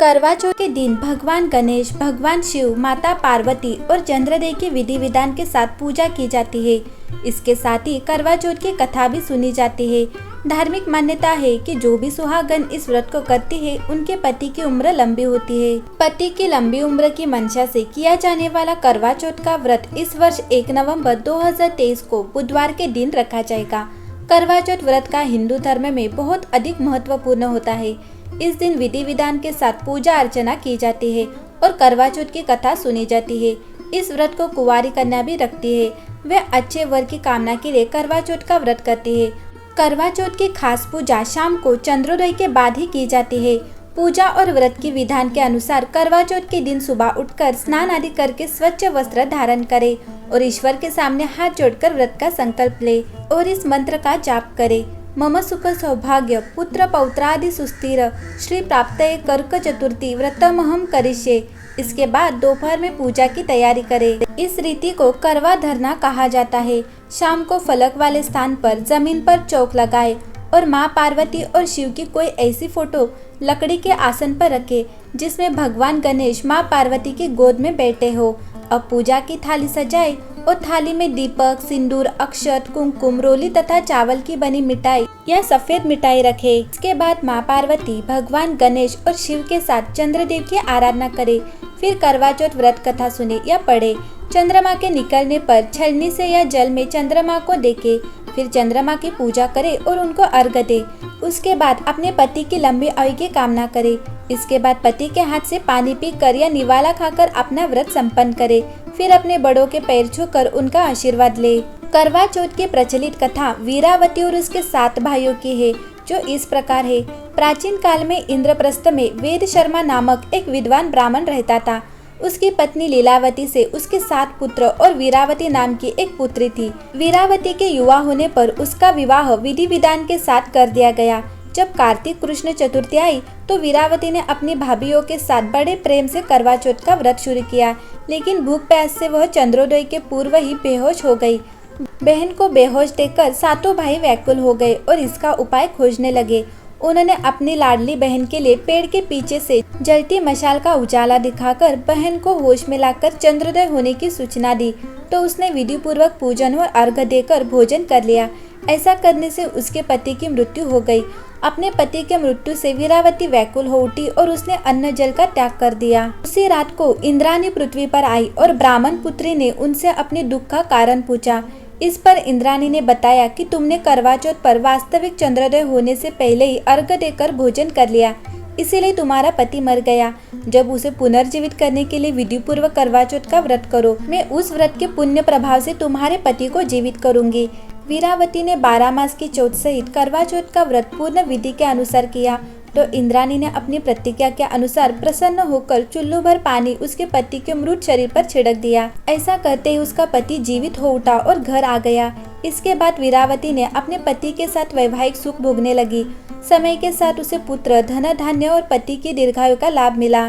करवा चौथ के दिन भगवान गणेश, भगवान शिव, माता पार्वती और चंद्रदेव की विधि विधान के साथ पूजा की जाती है। इसके साथ ही करवा चौथ की कथा भी सुनी जाती है। धार्मिक मान्यता है कि जो भी सुहागन इस व्रत को करती है उनके पति की उम्र लंबी होती है। पति की लंबी उम्र की मंशा से किया जाने वाला करवा चौथ का व्रत इस वर्ष 1 नवंबर 2023 को बुधवार के दिन रखा जाएगा। करवा चौथ व्रत का हिंदू धर्म में बहुत अधिक महत्वपूर्ण होता है। इस दिन विधि विधान के साथ पूजा अर्चना की जाती है और करवा चौथ की कथा सुनी जाती है। इस व्रत को कुंवारी कन्या भी रखती है। वे अच्छे वर की कामना के लिए करवा चौथ का व्रत करती है। करवा चौथ की खास पूजा शाम को चंद्रोदय के बाद ही की जाती है। पूजा और व्रत की विधान के अनुसार करवा चौथ के दिन सुबह उठकर स्नान आदि करके स्वच्छ वस्त्र धारण करे और ईश्वर के सामने हाथ जोड़कर व्रत का संकल्प ले और इस मंत्र का जाप करे। मम सुख सौभाग्य पुत्र पौत्रादि सुस्थिर श्री प्राप्तये कर्क चतुर्थी व्रतमहम करिष्ये। इसके बाद दोपहर में पूजा की तैयारी करे। इस रीति को करवा धरना कहा जाता है। शाम को फलक वाले स्थान पर जमीन पर चौक लगाए और माँ पार्वती और शिव की कोई ऐसी फोटो लकड़ी के आसन पर रखे जिसमें भगवान गणेश माँ पार्वती की गोद में बैठे हो। अब पूजा की थाली सजाए और थाली में दीपक, सिंदूर, अक्षत, कुमकुम, रोली तथा चावल की बनी मिठाई या सफेद मिठाई रखे। इसके बाद माँ पार्वती, भगवान गणेश और शिव के साथ चंद्रदेव की आराधना करे। फिर करवा चौथ व्रत कथा सुने या पढ़े। चंद्रमा के निकलने पर छलनी से या जल में चंद्रमा को देखे। फिर चंद्रमा की पूजा करे और उनको अर्घ्य दे। उसके बाद अपने पति की लंबी आयु की कामना करे। इसके बाद पति के हाथ से पानी पीकर या निवाला खाकर अपना व्रत संपन्न करे। फिर अपने बड़ों के पैर छूकर उनका आशीर्वाद ले। करवा चौथ की प्रचलित कथा वीरावती और उसके 7 भाइयों की है, जो इस प्रकार है। प्राचीन काल में इंद्रप्रस्थ में वेद शर्मा नामक एक विद्वान ब्राह्मण रहता था। उसकी पत्नी लीलावती से उसके 7 पुत्र और वीरावती नाम की एक पुत्री थी। वीरावती के युवा होने पर उसका विवाह विधि विधान के साथ कर दिया गया। जब कार्तिक कृष्ण चतुर्थी आई तो वीरावती ने अपनी भाभीियों के साथ बड़े प्रेम से करवा चौथ का व्रत शुरू किया, लेकिन भूख प्यास से वह चंद्रोदय के पूर्व ही बेहोश हो गई। बहन को बेहोश देखकर 7 भाई व्याकुल हो गए और इसका उपाय खोजने लगे। उन्होंने अपनी लाडली बहन के लिए पेड़ के पीछे से जलती मशाल का उजाला दिखाकर बहन को होश में लाकर चंद्रोदय होने की सूचना दी, तो उसने विधि पूर्वक पूजन और अर्घ्य देकर भोजन कर लिया। ऐसा करने से उसके पति की मृत्यु हो गई। अपने पति के मृत्यु से वीरावती व्याकुल हो उठी और उसने अन्न जल का त्याग कर दिया। उसी रात को इंद्राणी पृथ्वी पर आई और ब्राह्मण पुत्री ने उनसे अपने दुख का कारण पूछा। इस पर इंद्राणी ने बताया कि तुमने करवा चौथ पर वास्तविक चंद्रोदय होने से पहले ही अर्घ्य देकर भोजन कर लिया, इसीलिए तुम्हारा पति मर गया। जब उसे पुनर्जीवित करने के लिए विधि पूर्वक करवा चौथ का व्रत करो। मैं उस व्रत के पुण्य प्रभाव से तुम्हारे पति को जीवित करूंगी। वीरावती ने 12 मास की चौथ सहित करवा चौथ का व्रत पूर्ण विधि के अनुसार किया, तो इंद्राणी ने अपनी प्रतिज्ञा के अनुसार प्रसन्न होकर चुल्लू भर पानी उसके पति के मृत शरीर पर छिड़क दिया। ऐसा करते ही उसका पति जीवित हो उठा और घर आ गया। इसके बाद वीरावती ने अपने पति के साथ वैवाहिक सुख भोगने लगी। समय के साथ उसे पुत्र, धन धान्य और पति की दीर्घायु का लाभ मिला।